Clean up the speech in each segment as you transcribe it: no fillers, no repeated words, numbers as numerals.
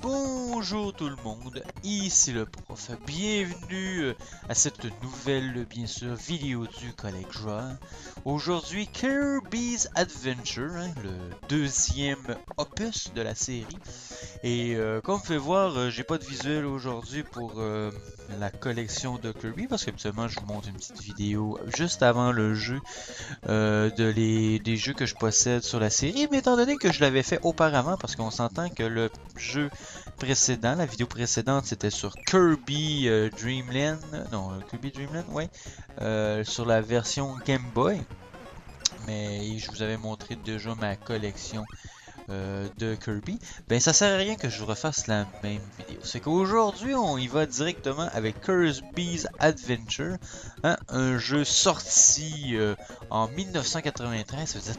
Bonjour tout le monde, ici le prof. Bienvenue à cette nouvelle, bien sûr, vidéo du Collège Joueur. Aujourd'hui, Kirby's Adventure, le deuxième opus de la série. Et comme vous pouvez voir, j'ai pas de visuel aujourd'hui pour la collection de Kirby, parce qu'habituellement je vous montre une petite vidéo juste avant le jeu des jeux que je possède sur la série. Mais étant donné que je l'avais fait auparavant, parce qu'on s'entend que le jeu précédent, la vidéo précédente, c'était sur Kirby Dreamland, non, Kirby Dreamland, ouais, sur la version Game Boy. Mais je vous avais montré déjà ma collection de Kirby. Ben ça sert à rien que je vous refasse la même vidéo. C'est qu'aujourd'hui on y va directement avec Kirby's Adventure, hein, un jeu sorti en 1993, ça veut dire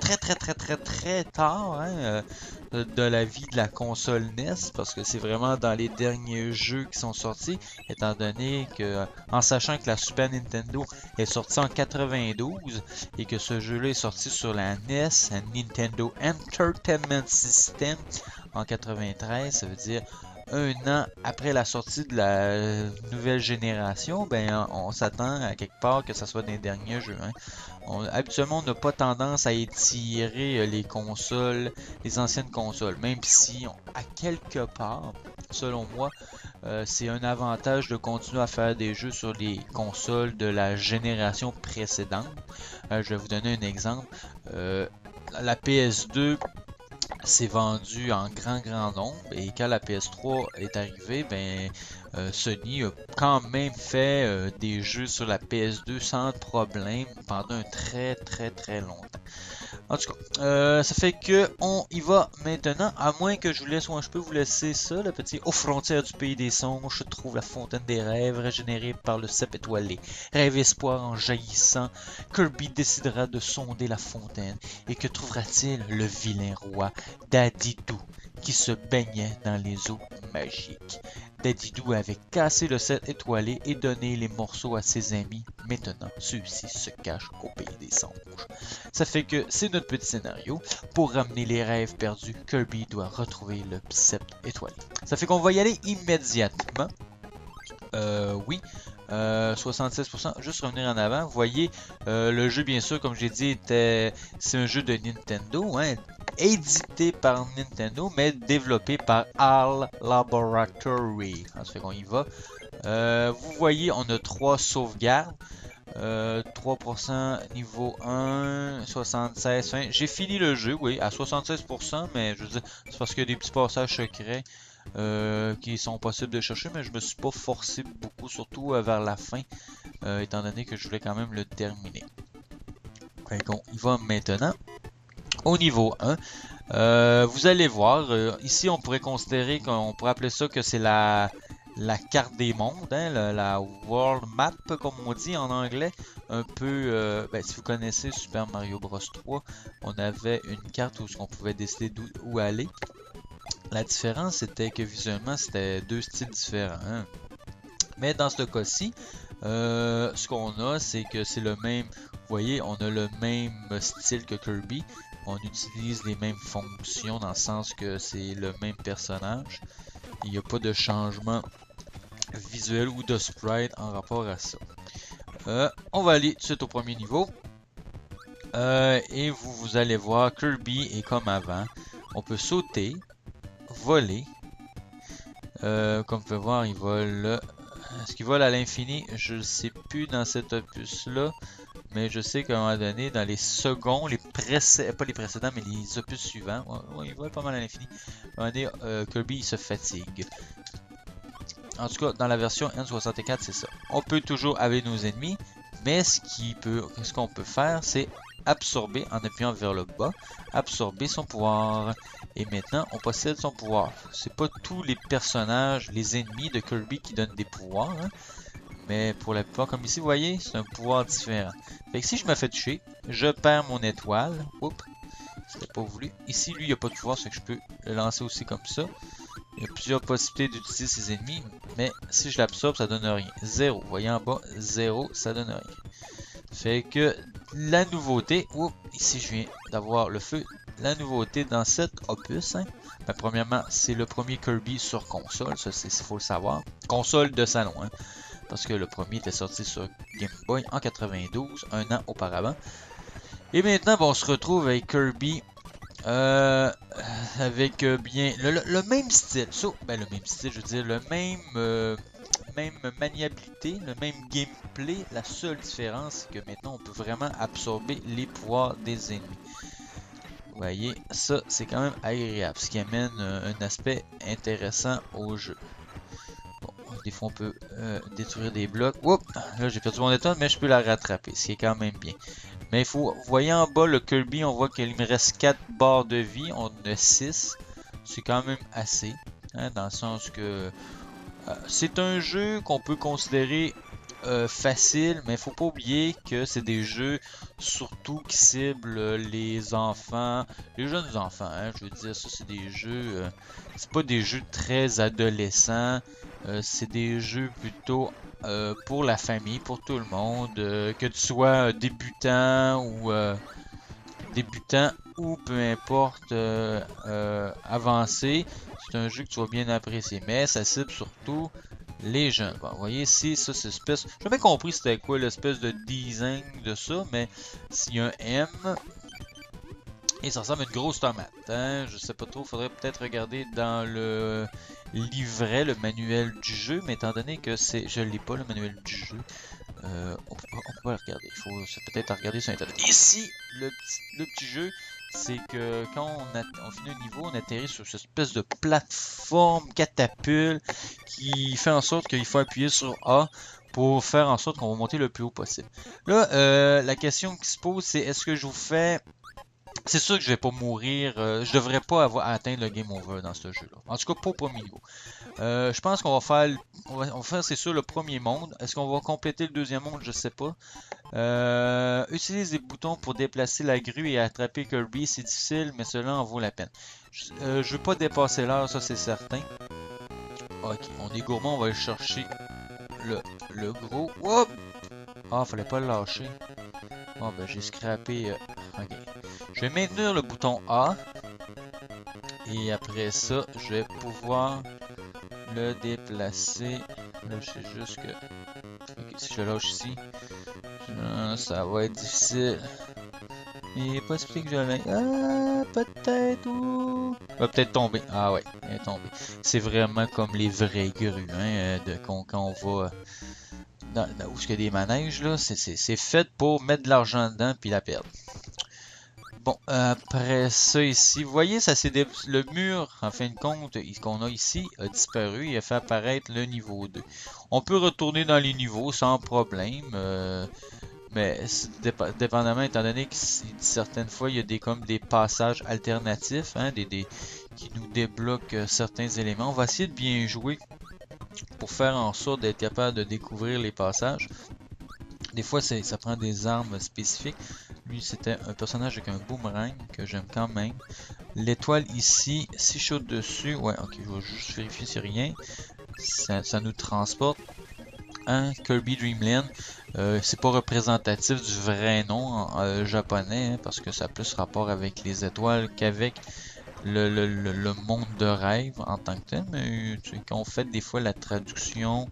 très tard, hein, de la vie de la console NES, parce que c'est vraiment dans les derniers jeux qui sont sortis, étant donné que, en sachant que la Super Nintendo est sortie en 92 et que ce jeu-là est sorti sur la NES, la Nintendo Entertainment System, en 93, ça veut dire un an après la sortie de la nouvelle génération, ben on s'attend à quelque part que ça soit des derniers jeux, hein. Habituellement, on n'a pas tendance à étirer les consoles, les anciennes consoles, même si, à quelque part, selon moi, c'est un avantage de continuer à faire des jeux sur les consoles de la génération précédente. Je vais vous donner un exemple. La PS2 s'est vendue en grand nombre, et quand la PS3 est arrivée, ben Sony a quand même fait des jeux sur la PS2 sans problème pendant un très longtemps. En tout cas, ça fait que on y va maintenant, à moins que je vous laisse, ou je peux vous laisser ça, le petit aux frontières du pays des songes, se trouve la fontaine des rêves régénérée par le cep étoilé. Rêve espoir en jaillissant, Kirby décidera de sonder la fontaine, et que trouvera-t-il? Le vilain roi Dadidou, qui se baignait dans les eaux magiques. Dadidou avait cassé le cep étoilé et donné les morceaux à ses amis. Maintenant, ceux-ci se cachent au pays des songes. Ça fait que c'est notre petit scénario. Pour ramener les rêves perdus, Kirby doit retrouver le sceptre étoilé. Ça fait qu'on va y aller immédiatement. Oui. 76%, juste revenir en avant. Vous voyez, le jeu, bien sûr, comme j'ai dit, c'est un jeu de Nintendo, hein, édité par Nintendo, mais développé par HAL Laboratory. Ça fait qu'on y va. Vous voyez, on a 3 sauvegardes. 3% niveau 1, 76, fin. J'ai fini le jeu, oui, à 76%, mais je veux dire, c'est parce qu'il y a des petits passages secrets qui sont possibles de chercher, mais je me suis pas forcé beaucoup, surtout vers la fin, étant donné que je voulais quand même le terminer. Donc, il va maintenant au niveau 1. Vous allez voir, ici on pourrait considérer qu'on pourrait appeler ça que c'est la carte des mondes, hein, la World Map, comme on dit en anglais. Un peu, si vous connaissez Super Mario Bros 3, on avait une carte où on pouvait décider où aller. La différence, c'était que visuellement, c'était deux styles différents, hein. Mais dans ce cas-ci, ce qu'on a, c'est que c'est le même. Vous voyez, on a le même style que Kirby. On utilise les mêmes fonctions dans le sens que c'est le même personnage. Il n'y a pas de changement visuel ou de sprite en rapport à ça. On va aller tout de suite au premier niveau. Et vous allez voir, Kirby est comme avant. On peut sauter, voler. Comme vous pouvez voir, il vole. Est-ce qu'il vole à l'infini? Je ne sais plus dans cet opus-là. Mais je sais qu'à un moment donné, dans les seconds, pas les précédents, mais les opus suivants, il vole pas mal à l'infini. À un moment donné, Kirby il se fatigue. En tout cas, dans la version N64, c'est ça. On peut toujours avec nos ennemis, mais ce qu'on peut faire, c'est absorber en appuyant vers le bas, absorber son pouvoir. Et maintenant, on possède son pouvoir. C'est pas tous les personnages, les ennemis de Kirby qui donnent des pouvoirs, hein, mais pour la plupart, comme ici, vous voyez, c'est un pouvoir différent. Fait que si je me fais toucher, je perds mon étoile. Oups. c'était pas voulu. Ici, lui, il n'y a pas de pouvoir, c'est que je peux le lancer aussi comme ça. Il y a plusieurs possibilités d'utiliser ses ennemis, mais si je l'absorbe, ça donne rien. 0. Vous voyez en bas, 0, ça donne rien. Fait que la nouveauté, ici je viens d'avoir le feu. La nouveauté dans cet opus, hein, ben, premièrement, c'est le premier Kirby sur console, ça il faut le savoir. Console de salon, hein, parce que le premier était sorti sur Game Boy en 92, un an auparavant. Et maintenant, on se retrouve avec Kirby. Avec bien le même style, le même style, je veux dire, le même maniabilité, le même gameplay. La seule différence, c'est que maintenant on peut vraiment absorber les pouvoirs des ennemis. Vous voyez, ça c'est quand même agréable, ce qui amène un aspect intéressant au jeu. Bon, des fois on peut détruire des blocs. Oups, là j'ai perdu mon étoile, mais je peux la rattraper, ce qui est quand même bien. Mais il faut, vous voyez en bas le Kirby, on voit qu'il me reste 4 barres de vie, on en a 6. C'est quand même assez, hein, dans le sens que c'est un jeu qu'on peut considérer facile, mais il faut pas oublier que c'est des jeux surtout qui ciblent les enfants, les jeunes enfants, hein, je veux dire, ça c'est des jeux, c'est pas des jeux très adolescents, c'est des jeux plutôt pour la famille, pour tout le monde, que tu sois débutant ou peu importe avancé, c'est un jeu que tu vas bien apprécier, mais ça cible surtout les jeunes. Bon, vous voyez ici, ça c'est espèce, j'ai jamais compris c'était quoi l'espèce de design de ça, mais s'il y a un M, et ça ressemble à une grosse tomate, hein? Je sais pas trop, faudrait peut-être regarder dans le livret, le manuel du jeu, mais étant donné que je l'ai pas le manuel du jeu, on peut pas le regarder, il faut peut-être regarder sur internet. Ici, le petit jeu, c'est que quand on finit un niveau, on atterrit sur cette espèce de plateforme catapulte qui fait en sorte qu'il faut appuyer sur A pour faire en sorte qu'on va monter le plus haut possible. Là, la question qui se pose, c'est est-ce que je vous fais... C'est sûr que je vais pas mourir, je devrais pas avoir atteint le game over dans ce jeu-là. En tout cas, pas au premier niveau. Je pense qu'on va faire, c'est sûr, le premier monde. Est-ce qu'on va compléter le deuxième monde? Je sais pas. Utilise les boutons pour déplacer la grue et attraper Kirby. C'est difficile, mais cela en vaut la peine. Je veux pas dépasser l'heure, ça c'est certain. Ok, on est gourmand, on va aller chercher le gros. Whoop! Ah, fallait pas le lâcher. Bon, ben j'ai scrappé. Ok. Je vais maintenir le bouton A. Et après ça, je vais pouvoir le déplacer. Là, je sais juste que... Ok, si je lâche ici, ça va être difficile. Il n'est pas expliqué que je l'aille. Ah, peut-être où... Il va peut-être tomber. Ah ouais, il est tombé. C'est vraiment comme les vraies grues, hein, quand on va... où il y a des manèges, là, c'est fait pour mettre de l'argent dedans puis la perdre. Bon, après ça ici, vous voyez, le mur, en fin de compte, qu'on a ici, a disparu et a fait apparaître le niveau 2. On peut retourner dans les niveaux sans problème, mais dépendamment, étant donné que certaines fois, il y a comme des passages alternatifs, hein, qui nous débloquent certains éléments. On va essayer de bien jouer pour faire en sorte d'être capable de découvrir les passages. Des fois, ça prend des armes spécifiques. Lui, c'était un personnage avec un boomerang que j'aime quand même. L'étoile ici, si je saute dessus, ouais, ok, je vais juste vérifier si rien. Ça nous transporte à Kirby Dream Land. C'est pas représentatif du vrai nom en japonais, hein, parce que ça a plus rapport avec les étoiles qu'avec le monde de rêve en tant que tel. Mais quand on fait des fois la traduction,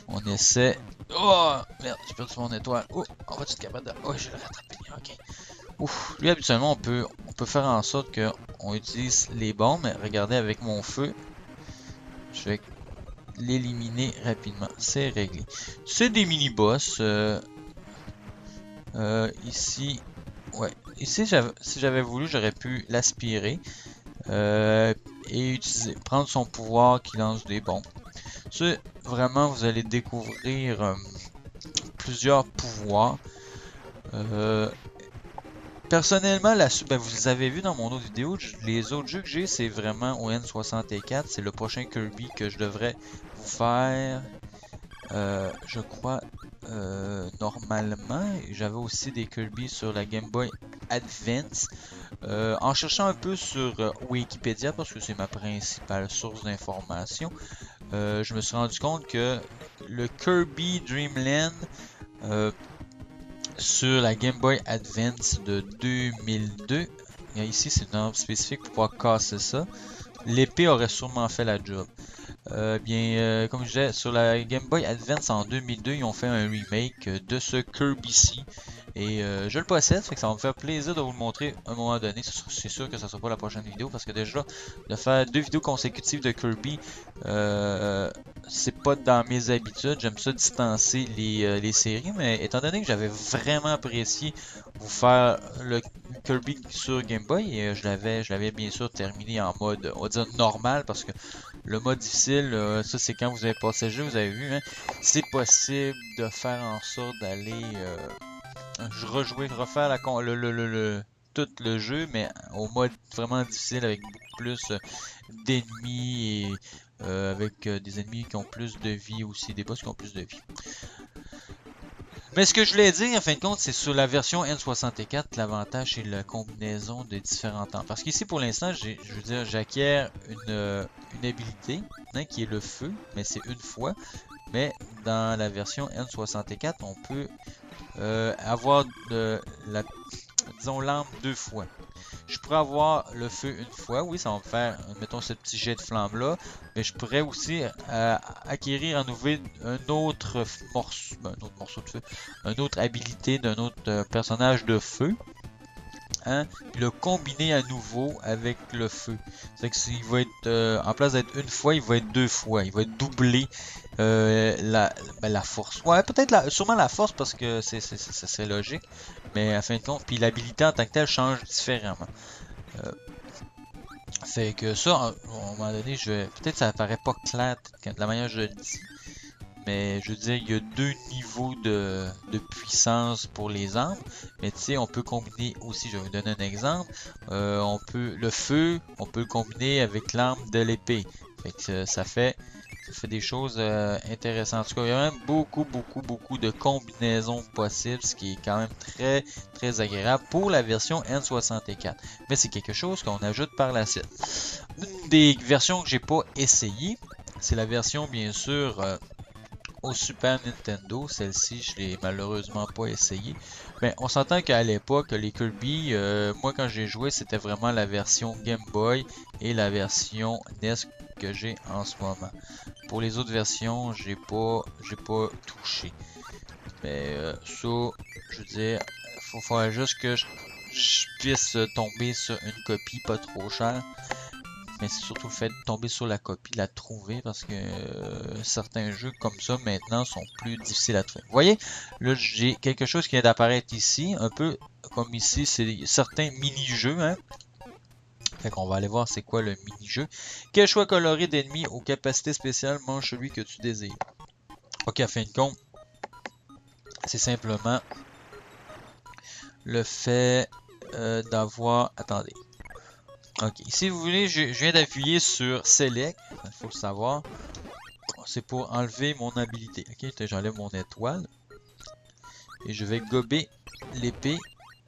on essaie... Oh! Merde, j'ai perdu mon étoile. Oh! On va-tu être capable de... Oh, je l'ai rattrapé. Ok. Ouf. Lui, habituellement, on peut faire en sorte qu'on utilise les bombes. Mais regardez, avec mon feu, je vais l'éliminer rapidement. C'est réglé. C'est des mini-boss. Ici... Ouais. Ici, si j'avais voulu, j'aurais pu l'aspirer. Et prendre son pouvoir qui lance des bombes. Ça, vraiment, vous allez découvrir plusieurs pouvoirs. Personnellement, vous avez vu dans mon autre vidéo, les autres jeux que j'ai, c'est vraiment au N64. C'est le prochain Kirby que je devrais vous faire, je crois, normalement. J'avais aussi des Kirby sur la Game Boy Advance. En cherchant un peu sur Wikipédia, parce que c'est ma principale source d'information, je me suis rendu compte que le Kirby Dream Land sur la Game Boy Advance de 2002, et ici c'est une arme spécifique pour pouvoir casser ça, l'épée aurait sûrement fait la job. Comme je disais, sur la Game Boy Advance en 2002, ils ont fait un remake de ce Kirby-ci. Et je le possède, fait que ça va me faire plaisir de vous le montrer à un moment donné. C'est sûr que ça sera pas la prochaine vidéo, parce que déjà, de faire 2 vidéos consécutives de Kirby, c'est pas dans mes habitudes. J'aime ça distancer les séries, mais étant donné que j'avais vraiment apprécié vous faire le Kirby sur Game Boy, et je l'avais bien sûr terminé en mode, on va dire normal, parce que le mode difficile, ça c'est quand vous avez passé le jeu, vous avez vu, hein, c'est possible de faire en sorte d'aller refaire tout le jeu, mais au mode vraiment difficile avec beaucoup plus d'ennemis et avec des ennemis qui ont plus de vie aussi, des boss qui ont plus de vie. Mais ce que je voulais dire, en fin de compte, c'est sur la version N64, l'avantage c'est la combinaison de différents temps. Parce qu'ici, pour l'instant, je veux dire, j'acquiers une habilité, hein, qui est le feu, mais c'est une fois. Mais dans la version N64, on peut avoir disons, l'arme 2 fois. Je pourrais avoir le feu une fois, oui, ça va me faire, mettons, ce petit jet de flamme là, mais je pourrais aussi acquérir un autre morceau de feu, une autre habilité d'un autre personnage de feu, hein, puis le combiner à nouveau avec le feu. C'est que s'il va être, en place d'être une fois, il va être 2 fois, il va être doublé la force. Ouais, peut-être sûrement la force parce que c'est logique. Mais à fin de compte, puis l'habilité en tant que telle change différemment. Fait que ça, à un moment donné, peut-être ça paraît pas clair de la manière que je le dis. Mais je veux dire, il y a 2 niveaux de puissance pour les armes. Mais tu sais, on peut combiner aussi, je vais vous donner un exemple. Le feu, on peut le combiner avec l'arme de l'épée. Fait que ça fait des choses intéressantes. En tout cas, il y a même beaucoup de combinaisons possibles, ce qui est quand même très agréable pour la version N64. Mais c'est quelque chose qu'on ajoute par la suite. Une des versions que j'ai pas essayé, c'est la version bien sûr au Super Nintendo. Celle-ci, je l'ai malheureusement pas essayé. Mais on s'entend qu'à l'époque, les Kirby, moi quand j'ai joué, c'était vraiment la version Game Boy et la version NES que j'ai en ce moment. Pour les autres versions, j'ai pas touché. Mais ça, je veux dire, faut faire juste que je puisse tomber sur une copie pas trop chère. Mais c'est surtout le fait de tomber sur la copie, de la trouver, parce que certains jeux comme ça maintenant sont plus difficiles à trouver. Vous voyez, là j'ai quelque chose qui vient d'apparaître ici, un peu comme ici, c'est certains mini-jeux, hein. Fait qu'on va aller voir c'est quoi le mini-jeu. Quel choix coloré d'ennemis aux capacités spéciales mange celui que tu désires. Ok, à fin de compte, c'est simplement le fait d'avoir... Attendez. Ok, si vous voulez, je viens d'appuyer sur Select, il faut le savoir. C'est pour enlever mon habilité. Ok, j'enlève mon étoile. Et je vais gober l'épée.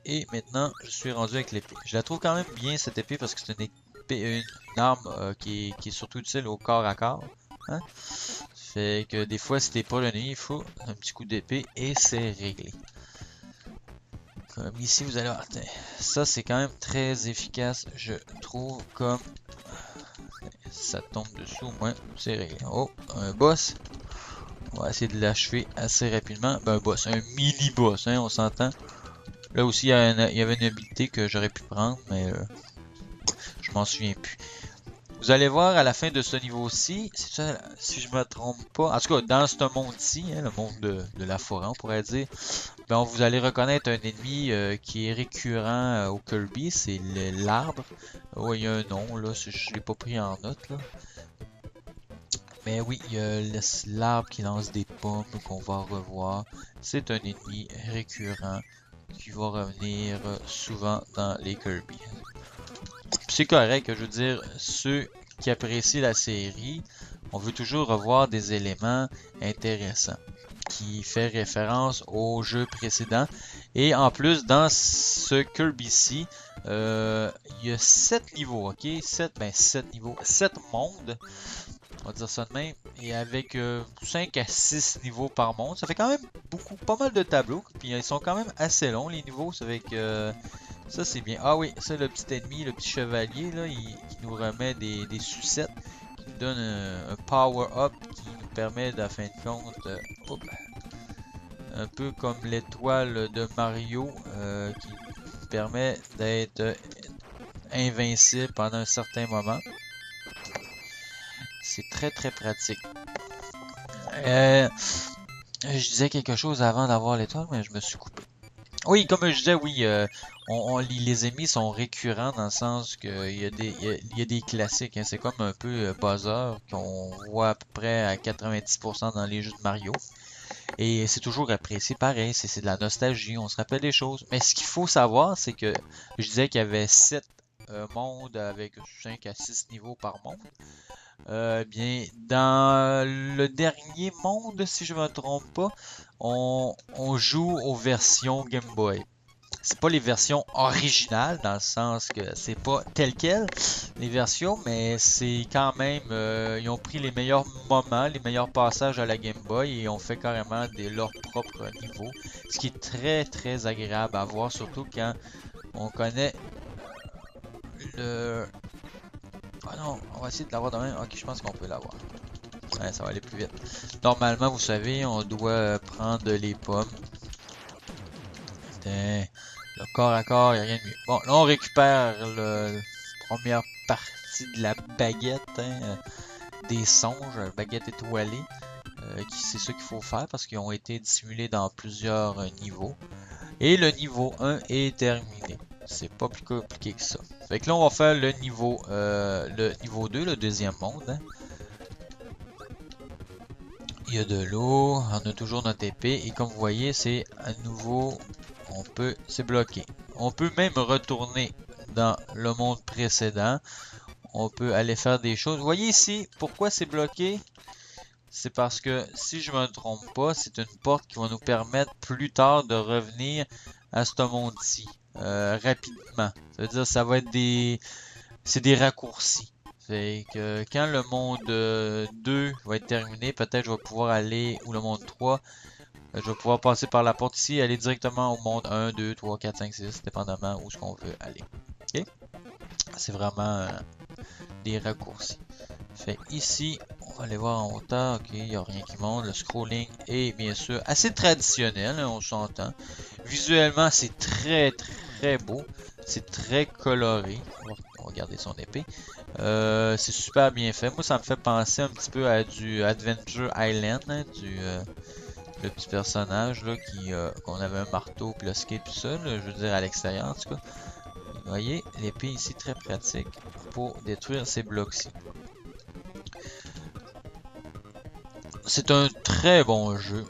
Et maintenant, je suis rendu avec l'épée. Je la trouve quand même bien cette épée parce que c'est une arme qui est surtout utile au corps à corps. Hein? Fait que des fois, si t'es pas le nez, il faut un petit coup d'épée et c'est réglé. Comme ici, vous allez voir. Ça, c'est quand même très efficace, je trouve, comme ça tombe dessous, au moins, c'est réglé. Oh, un boss. On va essayer de l'achever assez rapidement. Ben, un boss, un mini-boss, hein, on s'entend. Là aussi, il y avait une habilité que j'aurais pu prendre, mais je m'en souviens plus. Vous allez voir à la fin de ce niveau-ci, si je me trompe pas, en tout cas dans ce monde-ci, hein, le monde de la forêt, on pourrait dire, ben, vous allez reconnaître un ennemi qui est récurrent au Kirby, c'est l'arbre. Oh, il y a un nom, là, je ne l'ai pas pris en note, là. Mais oui, il y a l'arbre qui lance des pommes qu'on va revoir. C'est un ennemi récurrent qui va revenir souvent dans les Kirby. C'est correct, je veux dire, ceux qui apprécient la série, on veut toujours revoir des éléments intéressants. qui fait référence au jeu précédent. Et en plus, dans ce Kirby-ci, il y a 7 niveaux, ok? 7 niveaux, 7 mondes, on va dire ça de même. Et avec 5 à 6 niveaux par monde, ça fait quand même pas mal de tableaux. Puis ils sont quand même assez longs, les niveaux, ça fait que... ça c'est bien. Ah oui, ça le petit ennemi, le petit chevalier, là, il nous remet des sucettes, qui nous donne un power-up qui nous permet, de la fin de compte, un peu comme l'étoile de Mario, qui nous permet d'être invincible pendant un certain moment. C'est très très pratique. Je disais quelque chose avant d'avoir l'étoile, mais je me suis coupé. Oui, comme je disais, oui, les ennemis sont récurrents dans le sens qu'il y a des classiques. Hein, c'est comme un peu Bowser qu'on voit à peu près à 90% dans les jeux de Mario. Et c'est toujours apprécié pareil, c'est de la nostalgie, on se rappelle des choses. Mais ce qu'il faut savoir, c'est que je disais qu'il y avait 7 mondes avec 5 à 6 niveaux par monde. Bien, dans le dernier monde, si je me trompe pas, on joue aux versions Game Boy. C'est pas les versions originales, dans le sens que c'est pas tel quel les versions, mais c'est quand même, ils ont pris les meilleurs moments, les meilleurs passages à la Game Boy et ont fait carrément leur propre niveau. Ce qui est très très agréable à voir, surtout quand on connaît le... Ah non, on va essayer de l'avoir de même. Ok, je pense qu'on peut l'avoir. Ouais, ça va aller plus vite. Normalement, vous savez, on doit prendre les pommes. Putain, le corps à corps, il n'y a rien de mieux. Bon, là, on récupère la première partie de la baguette, hein, des songes, baguette étoilée. C'est ça qu'il faut faire parce qu'ils ont été dissimulés dans plusieurs niveaux. Et le niveau 1 est terminé. C'est pas plus compliqué que ça. Fait que là, on va faire le niveau 2, le deuxième monde. Hein. Il y a de l'eau, on a toujours notre épée. Et comme vous voyez, c'est à nouveau, c'est bloqué. On peut même retourner dans le monde précédent. On peut aller faire des choses. Vous voyez ici, pourquoi c'est bloqué? C'est parce que, si je me trompe pas, c'est une porte qui va nous permettre plus tard de revenir à ce monde-ci rapidement. Ça veut dire ça va être c'est des raccourcis. Fait que quand le monde 2 va être terminé, peut-être je vais pouvoir aller, ou le monde 3, je vais pouvoir passer par la porte ici et aller directement au monde 1, 2, 3, 4, 5, 6, dépendamment où ce qu'on veut aller. Ok? C'est vraiment des raccourcis. Fait ici, on va aller voir en hauteur. Ok, il n'y a rien qui monte. Le scrolling est bien sûr assez traditionnel, hein, on s'entend. Visuellement, c'est très très beau. C'est très coloré. On va regarder son épée. C'est super bien fait. Moi, ça me fait penser un petit peu à du Adventure Island, hein, le petit personnage là qu'on avait un marteau puis le skate tout ça. Là, je veux dire à l'extérieur en tout cas. Vous voyez, l'épée ici très pratique pour détruire ces blocs-ci. C'est un très bon jeu.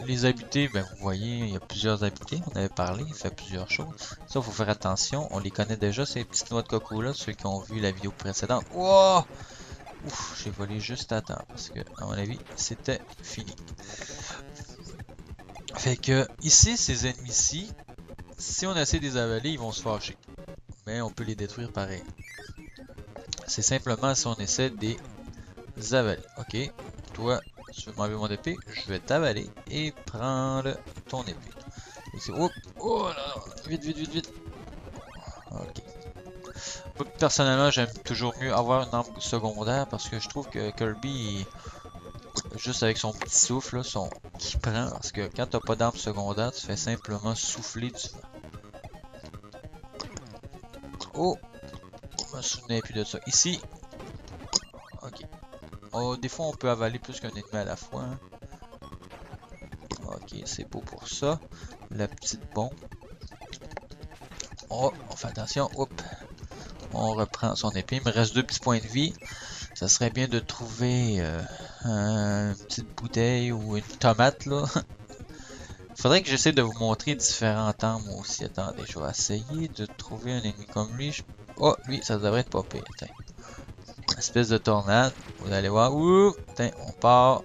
Les habiletés, ben vous voyez, il y a plusieurs habiletés. On avait parlé, il fait plusieurs choses. Ça, il faut faire attention. On les connaît déjà, ces petites noix de coco là, ceux qui ont vu la vidéo précédente. Wow! Ouf, j'ai volé juste à temps parce que, à mon avis, c'était fini. Fait que, ici, ces ennemis-ci, si on essaie de les avaler, ils vont se fâcher. Mais on peut les détruire pareil. C'est simplement si on essaie de les avaler. Ok. Toi, tu veux m'enlever mon épée, je vais t'avaler et prendre ton épée. Oh là, vite, vite, vite, vite. Ok. Moi, personnellement, j'aime toujours mieux avoir une arme secondaire parce que je trouve que Kirby, juste avec son petit souffle, là, qui prend, parce que quand t'as pas d'arme secondaire, tu fais simplement souffler du vent. Oh! Je me souvenais plus de ça. Ici. Ok. Oh, des fois, on peut avaler plus qu'un ennemi à la fois. Hein. Ok, c'est beau pour ça. La petite bombe. Oh, on fait attention. Hop. On reprend son épée. Il me reste 2 petits points de vie. Ça serait bien de trouver une petite bouteille ou une tomate, là. Faudrait que j'essaie de vous montrer différents temps, moi aussi. Attendez, je vais essayer de trouver un ennemi comme lui. Oh, lui, ça devrait être pas pire. Attends. Espèce de tornade. Vous allez voir. Ouh, on part.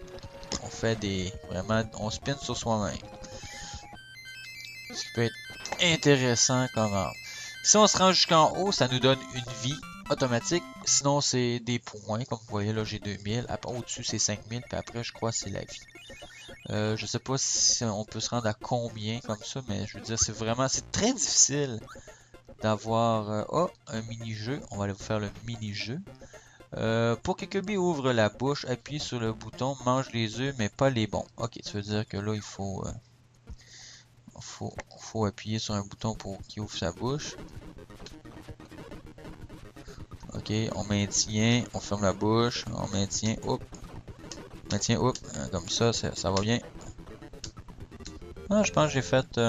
on fait des... Vraiment, on spin sur soi-même. Ce qui peut être intéressant comme arme. Si on se rend jusqu'en haut, ça nous donne une vie automatique. Sinon, c'est des points. Comme vous voyez, là, j'ai 2000. Après, au-dessus, c'est 5000. Puis après, je crois que c'est la vie. Je sais pas si on peut se rendre à combien comme ça, mais je veux dire, c'est vraiment... C'est très difficile d'avoir... oh, un mini-jeu. On va aller vous faire le mini-jeu. Pour que Kirby ouvre la bouche, appuie sur le bouton, mange les œufs, mais pas les bons. Ok, ça veut dire que là, il faut... faut appuyer sur un bouton pour qu'il ouvre sa bouche. Ok, on maintient, on ferme la bouche, on maintient, hop, comme ça, ça va bien. Ah, je pense que j'ai fait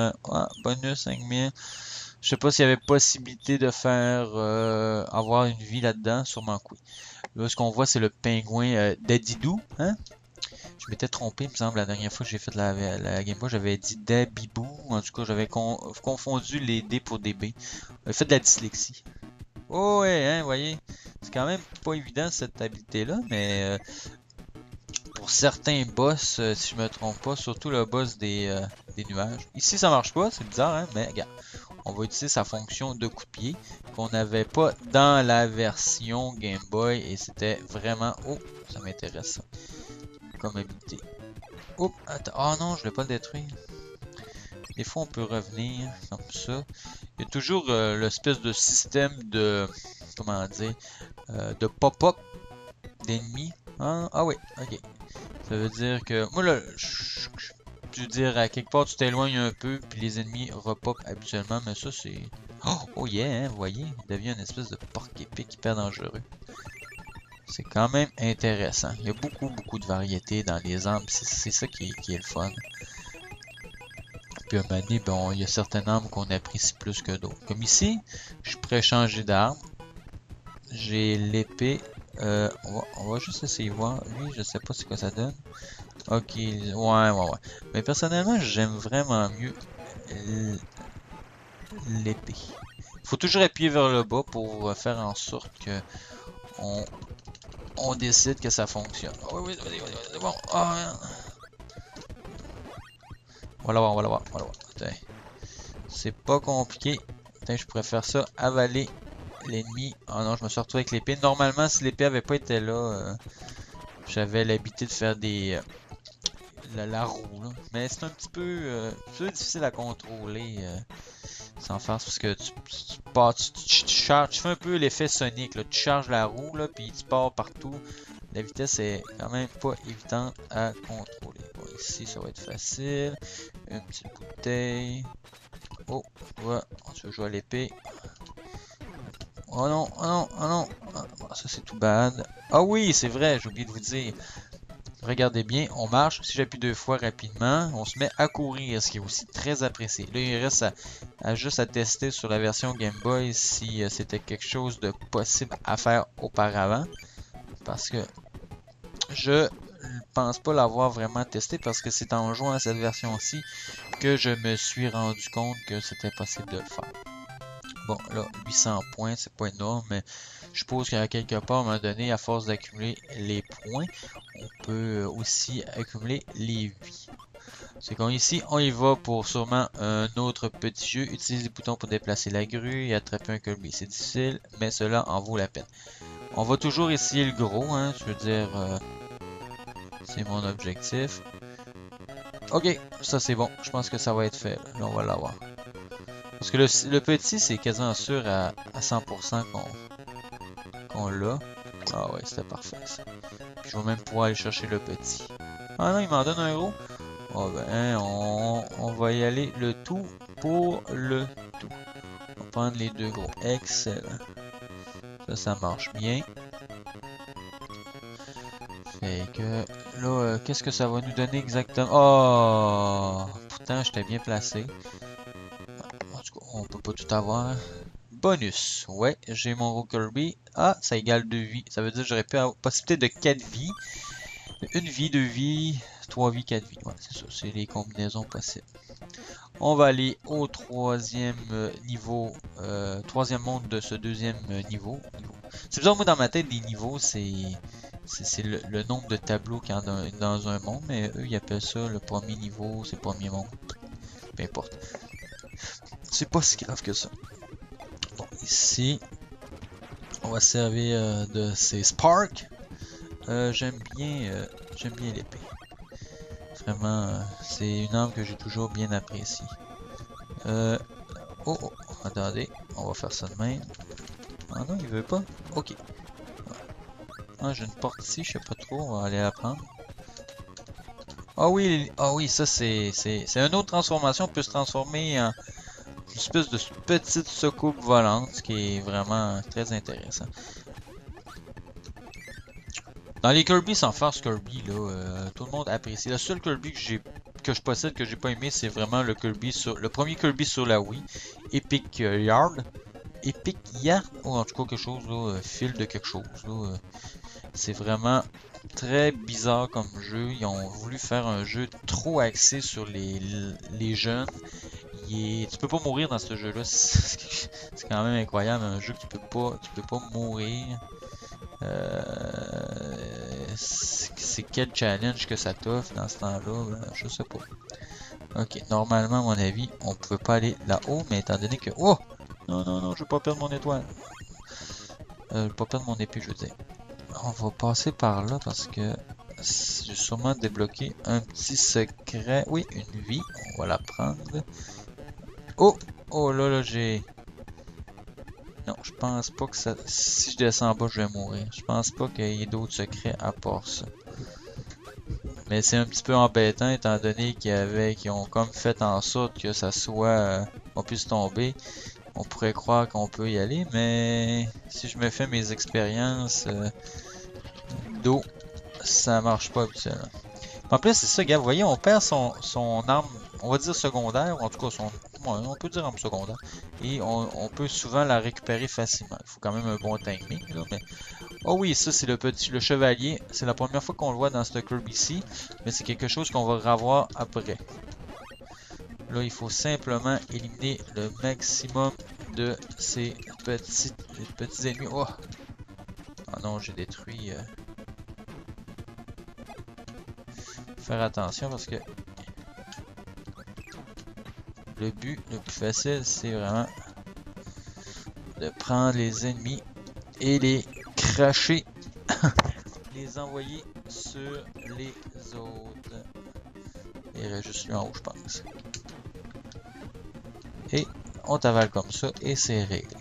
bonus 5000. Je sais pas s'il y avait possibilité de faire avoir une vie là-dedans, sûrement que oui. Là, ce qu'on voit, c'est le pingouin Dadidou, hein? Je m'étais trompé, il me semble, la dernière fois que j'ai fait la Game Boy, j'avais dit Dabibou. En tout cas, j'avais confondu les D pour des B. J'avais fait de la dyslexie. Oh ouais, hein, vous voyez. C'est quand même pas évident cette habilité-là, mais pour certains boss, si je me trompe pas, surtout le boss des nuages. Ici, ça marche pas, c'est bizarre, hein, mais regarde. On va utiliser sa fonction de coup de pied qu'on n'avait pas dans la version Game Boy et c'était vraiment... Oh, ça m'intéresse ça. Comme habilité. Oh, attends. Oh non, je vais pas le détruire. Des fois, on peut revenir comme ça. Il y a toujours l'espèce de système de... Comment dire? De pop-up d'ennemis. Ah oui, ok. Ça veut dire que... Moi, là, je veux dire, à quelque part, tu t'éloignes un peu, puis les ennemis repop habituellement, mais ça, c'est... Oh yeah, hein, vous voyez? Il devient une espèce de porc-épic hyper dangereux. C'est quand même intéressant. Il y a beaucoup de variétés dans les armes. C'est ça qui est le fun. Puis à un moment donné, bon, il y a certaines armes qu'on apprécie plus que d'autres. Comme ici, je pourrais changer d'arme. J'ai l'épée. On va juste essayer de voir. Lui, je sais pas c'est quoi ça donne. Ok, ouais. Mais personnellement, j'aime vraiment mieux l'épée. Il faut toujours appuyer vers le bas pour faire en sorte que on décide que ça fonctionne. Oh, oui, vas-y, bon. Oh, on va la voir. C'est pas compliqué. Je pourrais faire ça, avaler l'ennemi. Oh non, je me suis retrouvé avec l'épée. Normalement, si l'épée avait pas été là, j'avais l'habitude de faire des... la roue, là. Mais c'est un petit peu difficile à contrôler sans faire parce que tu fais un peu l'effet Sonic, là. Tu charges la roue, là, puis tu pars partout. La vitesse est quand même pas évidente à contrôler. Bon, ici, ça va être facile. Une petite bouteille. Oh, ouais, tu veux jouer à l'épée. Oh non. Ça, c'est tout bad. Ah oui, c'est vrai, j'ai oublié de vous dire. Regardez bien, on marche. Si j'appuie 2 fois rapidement, on se met à courir, ce qui est aussi très apprécié. Là, il reste juste à tester sur la version Game Boy si c'était quelque chose de possible à faire auparavant. Parce que je pense pas l'avoir vraiment testé parce que c'est en jouant à cette version-ci que je me suis rendu compte que c'était possible de le faire. Bon, là, 800 points, c'est pas énorme, mais je suppose qu'à quelque part, à un moment donné, à force d'accumuler les points, on peut aussi accumuler les vies. C'est comme ici, on y va pour sûrement un autre petit jeu. Utilise les boutons pour déplacer la grue et attraper un Kirby. C'est difficile, mais cela en vaut la peine. On va toujours essayer le gros, hein, je veux dire, c'est mon objectif. Ok, ça c'est bon, je pense que ça va être fait, là on va l'avoir. Parce que le petit, c'est quasiment sûr à 100% qu'on l'a. Ah ouais, c'était parfait ça. Puis je vais même pouvoir aller chercher le petit. Ah non, il m'en donne un gros. Oh ben, on va y aller le tout pour le tout. On va prendre les deux gros. Excellent. Ça marche bien. Fait que là, qu'est-ce que ça va nous donner exactement? Oh! Pourtant, j'étais bien placé. En tout cas, on peut pas tout avoir. Bonus. Ouais, j'ai mon gros Kirby. Ah, ça égale 2 vies. Ça veut dire que j'aurais pu avoir possibilité de 4 vies. 1 vie, 2 vies, 3 vies, 4 vies. Ouais, c'est ça. C'est les combinaisons possibles. On va aller au troisième niveau. Troisième monde de ce deuxième niveau. C'est bizarre, moi, dans ma tête, des niveaux, c'est C'est le nombre de tableaux qu'il y a dans un monde, mais eux ils appellent ça le premier niveau, c'est le premier monde. Peu importe. C'est pas si grave que ça. Bon, ici, on va servir de ces sparks. J'aime bien l'épée. Vraiment, c'est une arme que j'ai toujours bien appréciée. Oh, attendez, on va faire ça de même. Ah non, il veut pas. Ok. Ah, j'ai une porte ici, je sais pas trop, on va aller la prendre. Ah oui, ça c'est une autre transformation, on peut se transformer en une espèce de petite soucoupe volante, ce qui est vraiment très intéressant. Dans les Kirby sans farce Kirby, là, tout le monde apprécie. Le seul Kirby que je possède que j'ai pas aimé, c'est vraiment le premier Kirby sur la Wii, Epic Yard. Epic Yard, ou en tout cas quelque chose là, fil de quelque chose là. C'est vraiment très bizarre comme jeu. Ils ont voulu faire un jeu trop axé sur les jeunes. Tu peux pas mourir dans ce jeu-là. C'est quand même incroyable, un jeu que tu peux pas mourir. C'est quel challenge que ça t'offre dans ce temps-là, je sais pas. Ok, normalement à mon avis, on pouvait pas aller là-haut, mais étant donné que... Oh! Non, je veux pas perdre mon étoile. Je veux pas perdre mon épée, je veux dire. On va passer par là parce que j'ai sûrement débloqué un petit secret. Oui, une vie, on va la prendre. Oh là j'ai... Non, je pense pas que ça... Si je descends en bas, je vais mourir. Je pense pas qu'il y ait d'autres secrets à part ça. Mais c'est un petit peu embêtant étant donné qu'ils ont comme fait en sorte que ça soit... on puisse tomber. On pourrait croire qu'on peut y aller, mais si je me fais mes expériences d'eau, ça marche pas habituellement. En plus, c'est ça, gars, vous voyez, on perd son arme, on va dire secondaire, ou en tout cas on peut dire arme secondaire, et on peut souvent la récupérer facilement. Il faut quand même un bon timing, là, mais... Oh oui, ça c'est le chevalier, c'est la première fois qu'on le voit dans ce Kirby-ci, mais c'est quelque chose qu'on va revoir après. Là, il faut simplement éliminer le maximum de ces petits ennemis. Oh! Ah non, j'ai détruit... Faire attention parce que le but le plus facile, c'est vraiment de prendre les ennemis et les cracher, les envoyer sur les autres. Il reste juste lui en haut, je pense. Et on t'avale comme ça et c'est réglé.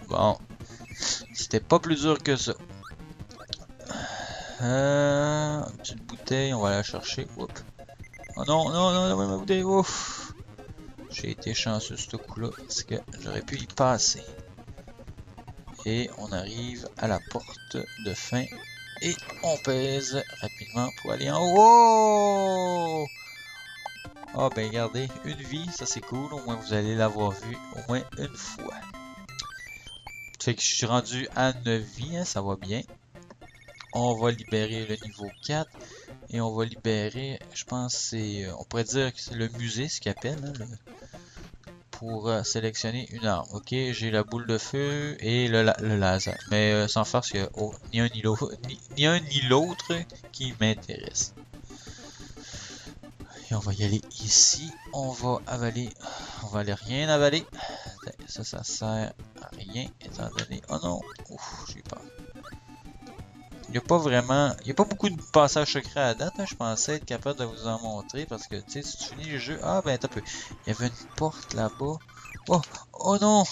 Bon, c'était pas plus dur que ça. Une petite bouteille, on va la chercher. Oups. Oh non, ma bouteille. Ouf. J'ai été chanceux ce coup-là parce que j'aurais pu y passer. Et on arrive à la porte de fin. Et on pèse rapidement pour aller en haut. Ah ben regardez, une vie, ça c'est cool. Au moins vous allez l'avoir vu au moins une fois. Fait que je suis rendu à 9 vies, hein, ça va bien. On va libérer le niveau 4. Et on va libérer, je pense c'est... on pourrait dire que c'est le musée, ce qu'il appelle, hein, pour sélectionner une arme. Ok, j'ai la boule de feu et le laser. Mais sans farce, il n'y a ni un ni l'autre qui m'intéresse. Et on va y aller ici. On va aller rien avaler. Ça sert à rien étant donné... Oh non, ouf, j'ai peur. Il n'y a pas beaucoup de passages secrets à date, hein. Je pensais être capable de vous en montrer parce que, tu sais, si tu finis le jeu... Ah, ben, t'as peu. Il y avait une porte là-bas. Oh non!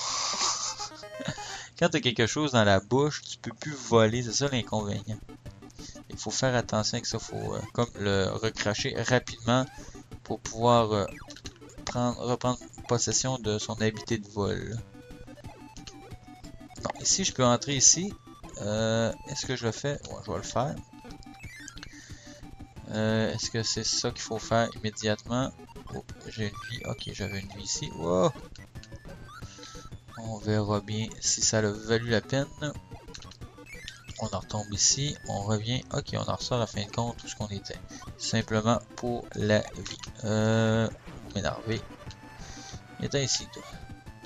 Quand t'as quelque chose dans la bouche, tu peux plus voler, c'est ça l'inconvénient. Il faut faire attention avec ça, il faut comme le recracher rapidement pour pouvoir reprendre possession de son habité de vol. Non, ici, je peux entrer ici. Est-ce que je le fais? Ouais, je vais le faire. Est-ce que c'est ça qu'il faut faire immédiatement? Oh, j'ai une vie. Ok, j'avais une vie ici. Wow. On verra bien si ça a valu la peine. On en retombe ici. On revient. Ok, on en ressort à la fin de compte tout ce qu'on était. Simplement pour la vie. M'énerver. Éteins ici, toi.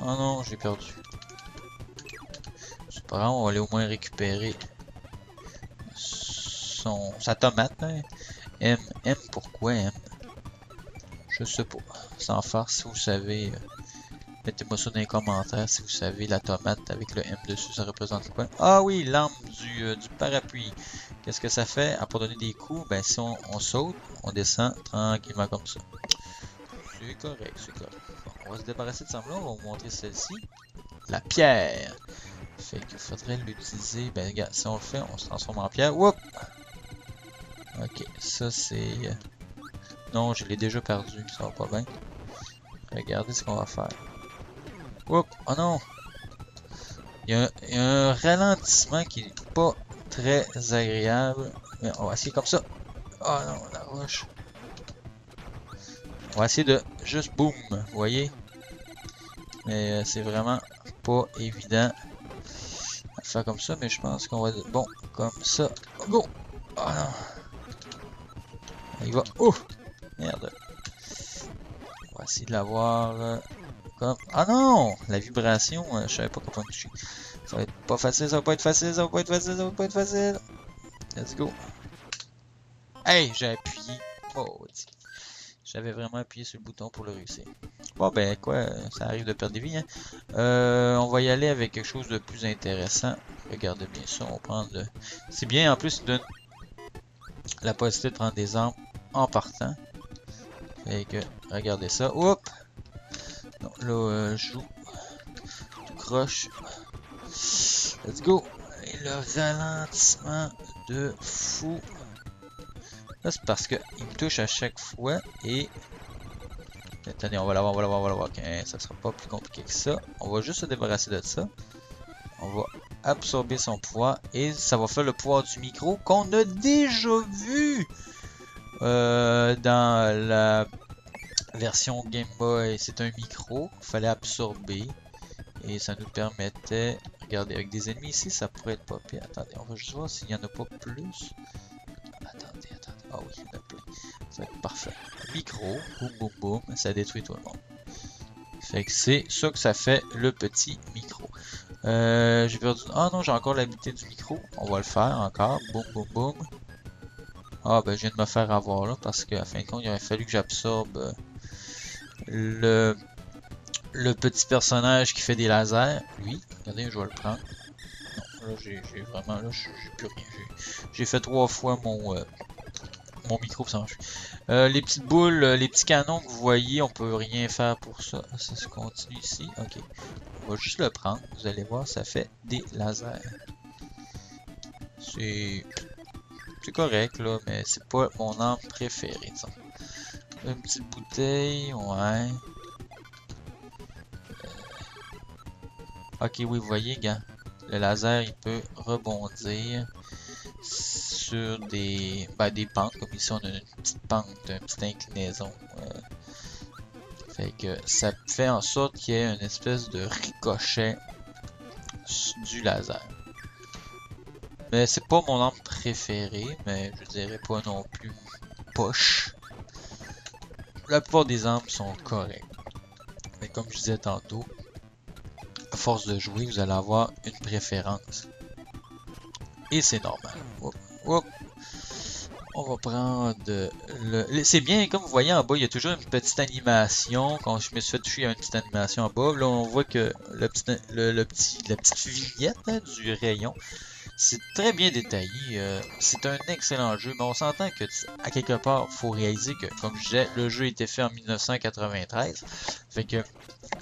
Oh non, j'ai perdu. C'est pas grave, on va aller au moins récupérer sa tomate. Hein. M pourquoi M? Je sais pas. Sans farce, si vous savez, mettez-moi ça dans les commentaires si vous savez la tomate avec le M dessus, ça représente quoi? Ah oui, l'arme du parapluie. Qu'est-ce que ça fait? À pour donner des coups, ben si on saute, on descend tranquillement comme ça. C'est correct, c'est correct. Bon, on va se débarrasser de ça là, on va vous montrer celle-ci. La pierre. Fait qu'il faudrait l'utiliser. Ben regarde, si on le fait, on se transforme en pierre. Whoop! Ok, ça c'est... Non, je l'ai déjà perdu, ça va pas bien. Regardez ce qu'on va faire. Oups, oh non! Il y a un ralentissement qui est pas très agréable. Mais on va essayer comme ça. Oh non, la roche. On va essayer de juste boum, vous voyez? Mais c'est vraiment pas évident à faire comme ça. Mais je pense qu'on va... Bon, comme ça. Go! Oh non! Il va... Oh! Merde! On va essayer de l'avoir... Comme... Ah non! La vibration, je savais pas comment je suis. Ça va être pas facile, ça va pas être facile, ça va pas être facile, ça va pas être facile. Let's go. Hey, j'ai appuyé. Oh, j'avais vraiment appuyé sur le bouton pour le réussir. Bon ben quoi, ça arrive de perdre des vies. Hein. On va y aller avec quelque chose de plus intéressant. Regardez bien ça, on va prendre... C'est bien, en plus, il donne la possibilité de prendre des armes en partant. Fait que, regardez ça. Oups! Non, là, je joue tout croche. Let's go! Et le ralentissement de fou. Là, c'est parce qu'il me touche à chaque fois et... Attendez, on va l'avoir, on va l'avoir, on va l'avoir. Okay, ça sera pas plus compliqué que ça. On va juste se débarrasser de ça. On va absorber son pouvoir et ça va faire le pouvoir du micro qu'on a déjà vu dans la version Game Boy. C'est un micro qu'il fallait absorber et ça nous permettait... Regardez, avec des ennemis ici, ça pourrait être pas pire. Attendez, on va juste voir s'il n'y en a pas plus. Attendez. Ah oui, il y en a plein. Ça va être parfait. Micro, boum boum boum, ça détruit tout le monde. Fait que c'est ça que ça fait le petit micro. J'ai perdu... Ah non, j'ai encore l'habilité du micro. On va le faire encore. Boum boum boum. Ah ben je viens de me faire avoir là parce qu'à fin de compte, il aurait fallu que j'absorbe le petit personnage qui fait des lasers. Lui, regardez, je vais le prendre. Non, là j'ai vraiment... Là j'ai plus rien. J'ai fait 3 fois mon micro, ça marche. Les petites boules, les petits canons que vous voyez, on peut rien faire pour ça. Ça se continue ici. Ok. On va juste le prendre. Vous allez voir, ça fait des lasers. C'est correct là, mais c'est pas mon arme préférée. Disons. Une petite bouteille, ouais. Ok, oui, vous voyez, gars. Le laser, il peut rebondir sur des pentes, comme ici on a une petite pente, une petite inclinaison. Fait que ça fait en sorte qu'il y ait une espèce de ricochet du laser. Mais c'est pas mon arme préférée, mais je dirais pas non plus poche. La plupart des armes sont correctes. Mais comme je disais tantôt, à force de jouer, vous allez avoir une préférence. Et c'est normal. On va prendre le... C'est bien, comme vous voyez en bas, il y a toujours une petite animation. Quand je me suis fait toucher, il y a une petite animation en bas. Là, on voit que la petite vignette hein, du rayon, c'est très bien détaillé. C'est un excellent jeu, mais on s'entend que, à quelque part, il faut réaliser que, comme je disais, le jeu a été fait en 1993. Fait que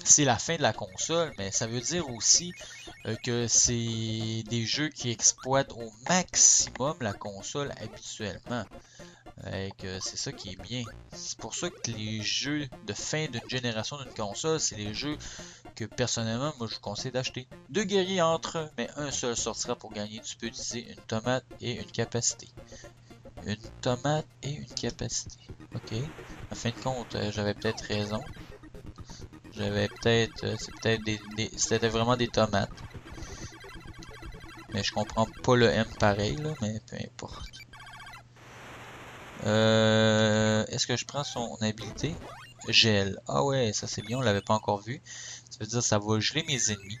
c'est la fin de la console, mais ça veut dire aussi que c'est des jeux qui exploitent au maximum la console habituellement. C'est ça qui est bien. C'est pour ça que les jeux de fin d'une génération d'une console, c'est les jeux que personnellement, moi je vous conseille d'acheter. 2 guerriers entre eux, mais un seul sortira pour gagner. Tu peux utiliser une tomate et une capacité. Une tomate et une capacité. Ok. En fin de compte, j'avais peut-être raison. J'avais peut-être... C'était vraiment des tomates. Mais je comprends pas le M pareil, là, mais peu importe. Est-ce que je prends son habilité? Gel. Ah ouais, ça c'est bien, on l'avait pas encore vu. Ça veut dire que ça va geler mes ennemis.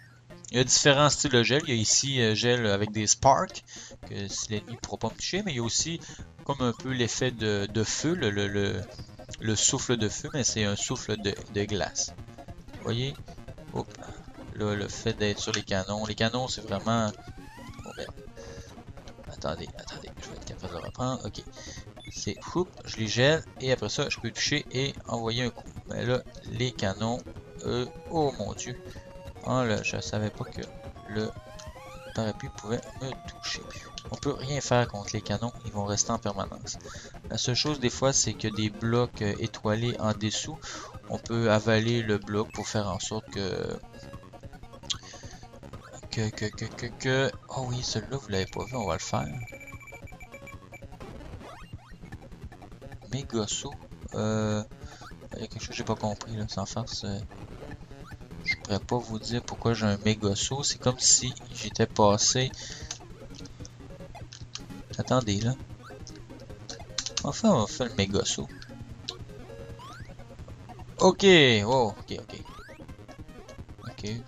Il y a différents styles de gel. Il y a ici gel avec des sparks, que si l'ennemi ne pourra pas me toucher, mais il y a aussi comme un peu l'effet de feu, le souffle de feu, mais c'est un souffle de glace. Vous voyez? Hop. Là, le fait d'être sur les canons c'est vraiment... Bon, ben, attendez, je vais être capable de reprendre. Ok. C'est, je les gèle, et après ça, je peux toucher et envoyer un coup. Mais là, les canons, oh mon dieu. Oh là, je savais pas que le parapluie pouvait me toucher. On peut rien faire contre les canons, ils vont rester en permanence. La seule chose des fois, c'est que des blocs étoilés en dessous, on peut avaler le bloc pour faire en sorte que... Oh oui, celui-là, vous l'avez pas vu, on va le faire. Méga saut. Il y a quelque chose que j'ai pas compris, là, sans farce. Je pourrais pas vous dire pourquoi j'ai un méga saut. C'est comme si j'étais passé... Attendez, là. Enfin, on va faire le méga saut. Ok, oh, ok. Ok, ouais.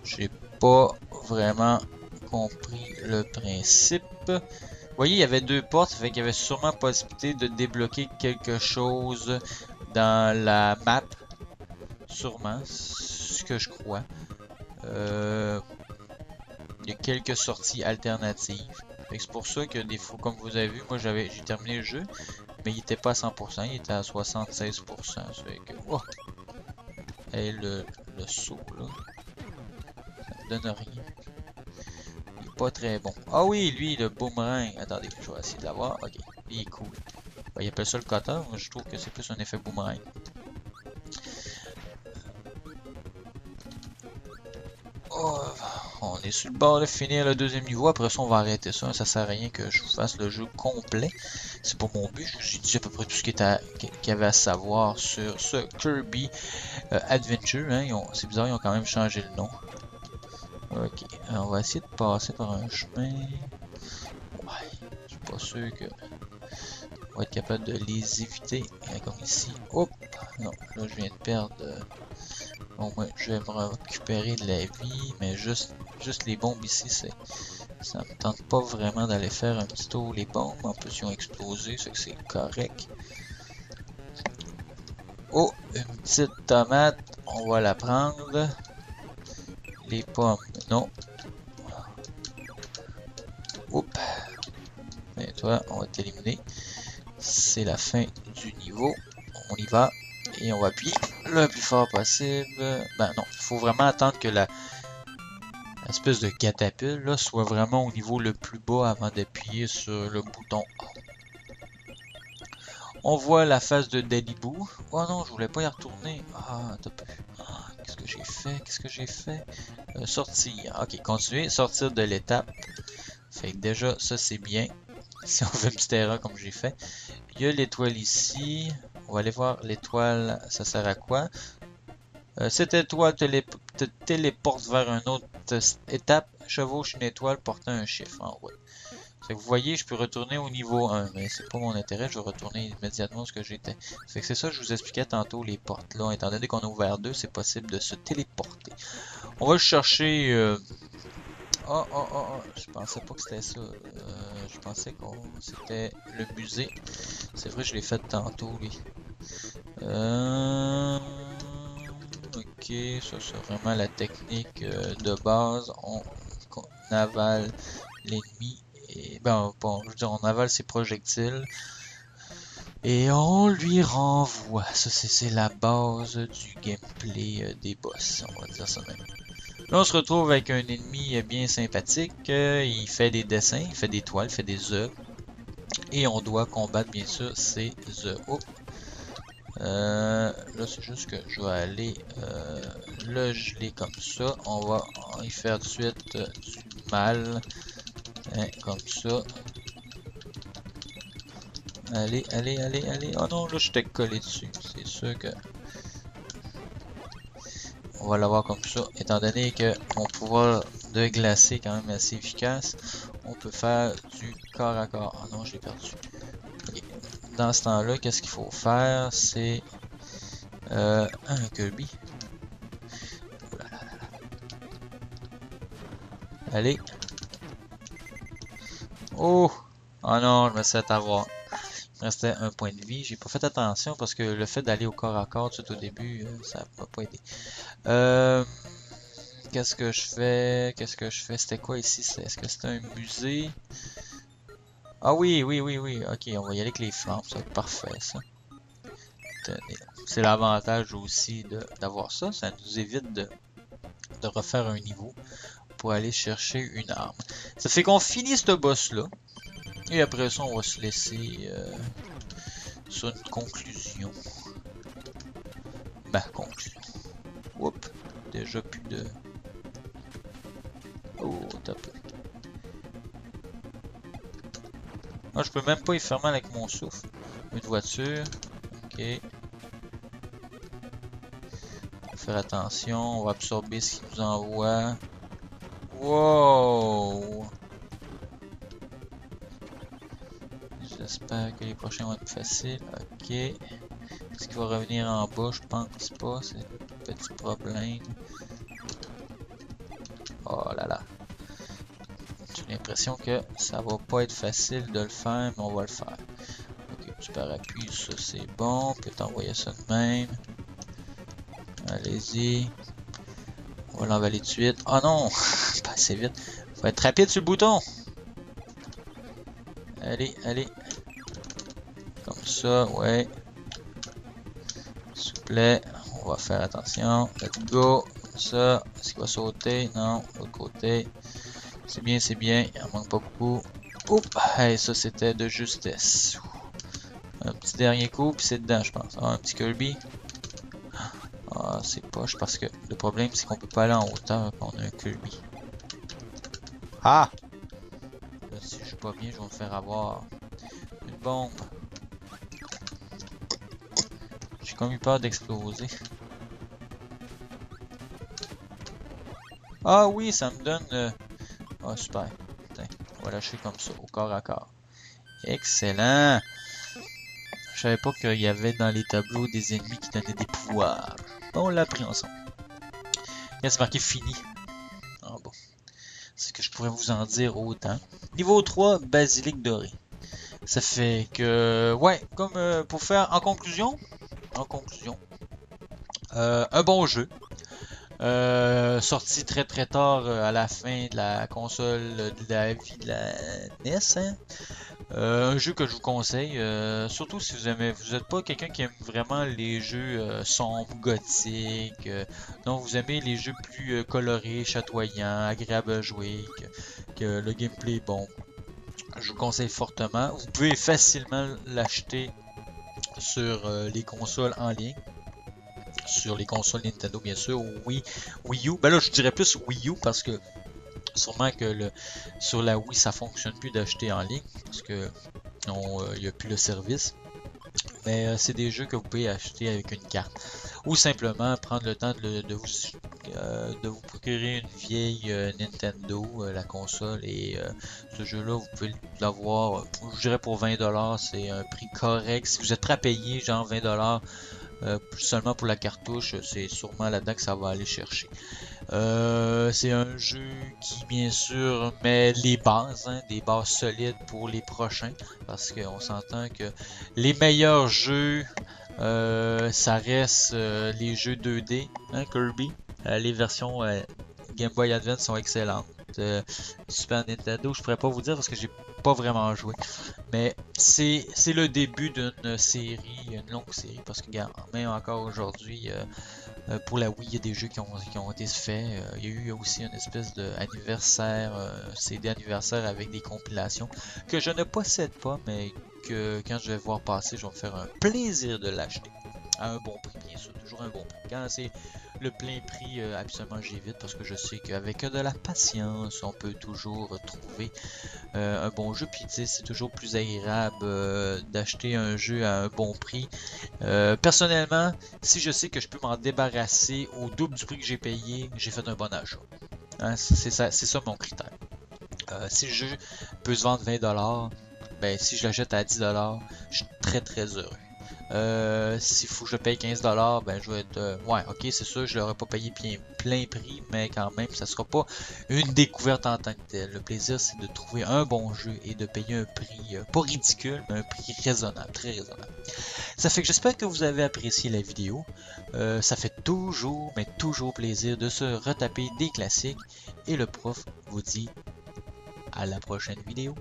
J'ai pas vraiment compris le principe. Vous voyez, il y avait deux portes, ça fait qu'il y avait sûrement possibilité de débloquer quelque chose dans la map. Sûrement, ce que je crois. Il y a quelques sorties alternatives. C'est pour ça que des fois, comme vous avez vu, moi j'ai terminé le jeu, mais il n'était pas à 100%, il était à 76%. Ça fait que, oh. Et le saut là, ça me donne rien. Il est pas très bon. Ah oui, lui, le boomerang. Attendez, je vais essayer de l'avoir. Ok, il est cool. Ben, il appelle ça le cutter. Moi, je trouve que c'est plus un effet boomerang. Oh, on est sur le bord de finir le deuxième niveau. Après ça, on va arrêter ça. Ça sert à rien que je vous fasse le jeu complet. C'est pas mon but. Je vous ai dit à peu près tout ce qu'il y avait à savoir sur ce Kirby Adventure. Hein. C'est bizarre, ils ont quand même changé le nom. Ok, alors on va essayer de passer par un chemin. Ouais, je suis pas sûr que on va être capable de les éviter. Comme ici. Hop! Non, là je viens de perdre. Bon, moi je vais me récupérer de la vie, mais juste les bombes ici, ça me tente pas vraiment d'aller faire un petit tour. Les bombes, en plus ils ont explosé, c'est que c'est correct. Oh, une petite tomate, on va la prendre. Les pommes, non. Oups. Et toi, on va t'éliminer. C'est la fin du niveau. On y va. Et on va appuyer le plus fort possible. Ben non, il faut vraiment attendre que la espèce de catapulte là, soit vraiment au niveau le plus bas avant d'appuyer sur le bouton A. On voit la face de Dalibou. Oh non, je voulais pas y retourner. Ah, t'as pu. Qu'est-ce que j'ai fait? Sortir. Ok, continuer. Sortir de l'étape. Fait que déjà, ça c'est bien. Si on fait une petite erreur comme j'ai fait. Il y a l'étoile ici. On va aller voir l'étoile. Ça sert à quoi? Cette étoile te téléporte vers une autre étape. Chevauche une étoile portant un chiffre en haut. Fait que vous voyez, je peux retourner au niveau 1, mais c'est pas mon intérêt, je vais retourner immédiatement où ce que j'étais. Fait que c'est ça que je vous expliquais tantôt, les portes là. Étant donné qu'on a ouvert deux, c'est possible de se téléporter. On va chercher... Oh, je pensais pas que c'était ça. Je pensais que c'était le musée. C'est vrai, je l'ai fait tantôt, lui. Ok, ça c'est vraiment la technique de base. On avale l'ennemi. Et ben, bon, je veux dire, on avale ses projectiles. Et on lui renvoie. Ça, c'est la base du gameplay des boss. On va dire ça même. Là, on se retrouve avec un ennemi bien sympathique. Il fait des dessins, il fait des toiles, il fait des œufs. Et on doit combattre, bien sûr, ces œufs. Oh. Là, c'est juste que je vais aller le geler comme ça. On va y faire de suite du mal. Hein, comme ça. Allez. Oh non, là, je t'ai collé dessus. C'est sûr que... On va l'avoir comme ça. Étant donné que mon pouvoir de glacer est quand même assez efficace, on peut faire du corps à corps. Ah non, je l'ai perdu. Okay. Dans ce temps-là, qu'est-ce qu'il faut faire? C'est un Kirby. Allez. Oh! Oh non, je me suis fait avoir. Il me restait un point de vie. J'ai pas fait attention parce que le fait d'aller au corps à corps tout au début, ça m'a pas aidé. Qu'est-ce que je fais? Qu'est-ce que je fais? C'était quoi ici? Est-ce que c'était un musée? Ah oui, oui, oui, oui. Ok, on va y aller avec les flammes. Ça va être parfait, ça. C'est l'avantage aussi d'avoir ça. Ça nous évite de refaire un niveau pour aller chercher une arme. Ça fait qu'on finit ce boss-là. Et après ça, on va se laisser sur une conclusion. Ma conclusion. Oups, déjà plus de... Oh, top. Ah, je peux même pas y faire mal avec mon souffle. Une voiture. Ok. On va faire attention. On va absorber ce qu'il nous envoie. Wow! J'espère que les prochains vont être plus faciles. Ok. Est-ce qu'il va revenir en bas? Je pense pas. C'est un petit problème. Oh là là. J'ai l'impression que ça va pas être facile de le faire, mais on va le faire. Ok, du parapluie, ça c'est bon. On peut t'envoyer ça de même. Allez-y. On va l'envaler tout de suite. Oh non! Pas assez vite. Faut être rapide sur le bouton. Allez, allez. Comme ça, ouais. S'il vous plaît. On va faire attention. Let's go. Comme ça. Est-ce qu'il va sauter? Non. L'autre côté. C'est bien, c'est bien. Il en manque pas beaucoup. Oups! Hey, ça c'était de justesse. Un petit dernier coup, puis c'est dedans, je pense. Ah, un petit Kirby. Ah, c'est poche parce que le problème, c'est qu'on peut pas aller en hauteur quand on a un Kirby. Ah! Là, si je joue pas bien, je vais me faire avoir une bombe. J'ai comme eu peur d'exploser. Ah oui, ça me donne... Ah, super. Putain, on va lâcher comme ça, au corps à corps. Excellent! Je savais pas qu'il y avait dans les tableaux des ennemis qui donnaient des pouvoirs. Bon, on l'a appris ensemble. Là, c'est marqué fini. Ah bon. C'est que je pourrais vous en dire autant. Niveau 3, basilic doré. Ça fait que, ouais, comme pour faire en conclusion, un bon jeu. Sorti très très tard à la fin de la console de la vie de la NES. Hein? Un jeu que je vous conseille, surtout si vous n'êtes pas quelqu'un qui aime vraiment les jeux sombres, gothiques, donc vous aimez les jeux plus colorés, chatoyants, agréables à jouer, que le gameplay est bon. Je vous conseille fortement. Vous pouvez facilement l'acheter sur les consoles en ligne. Sur les consoles Nintendo bien sûr, Wii U. Ben là je dirais plus Wii U parce que sûrement que sur la Wii ça fonctionne plus d'acheter en ligne parce que il n'y a plus le service. Mais c'est des jeux que vous pouvez acheter avec une carte. Ou simplement prendre le temps de vous procurer une vieille Nintendo, la console. Et ce jeu-là, vous pouvez l'avoir, je dirais pour 20$, c'est un prix correct. Si vous êtes prêt à payer genre 20$ seulement pour la cartouche, c'est sûrement là-dedans que ça va aller chercher. C'est un jeu qui bien sûr met les bases, hein, des bases solides pour les prochains, parce qu'on s'entend que les meilleurs jeux, ça reste les jeux 2D, hein, Kirby. Les versions Game Boy Advance sont excellentes. Super Nintendo, je pourrais pas vous dire parce que j'ai pas vraiment joué. Mais c'est le début d'une série, une longue série, parce que même encore aujourd'hui, pour la Wii, il y a des jeux qui ont été faits. Il y a eu aussi une espèce d'anniversaire, CD anniversaire avec des compilations que je ne possède pas, mais que quand je vais voir passer, je vais me faire un plaisir de l'acheter. À un bon prix, bien sûr, toujours un bon prix. Quand c'est le plein prix, absolument j'évite parce que je sais qu'avec de la patience, on peut toujours trouver un bon jeu. Puis c'est toujours plus agréable d'acheter un jeu à un bon prix. Personnellement, si je sais que je peux m'en débarrasser au double du prix que j'ai payé, j'ai fait un bon achat. Hein, c'est ça mon critère. Si le jeu peut se vendre 20$, ben si je l'achète à 10$, je suis très très heureux. S'il faut que je paye 15$, ben je vais être... ouais, ok, c'est sûr, je l'aurais pas payé plein prix, mais quand même, ça sera pas une découverte en tant que telle. Le plaisir, c'est de trouver un bon jeu et de payer un prix, pas ridicule, mais un prix raisonnable, très raisonnable. Ça fait que j'espère que vous avez apprécié la vidéo. Ça fait toujours, mais toujours plaisir de se retaper des classiques. Et le prof vous dit à la prochaine vidéo.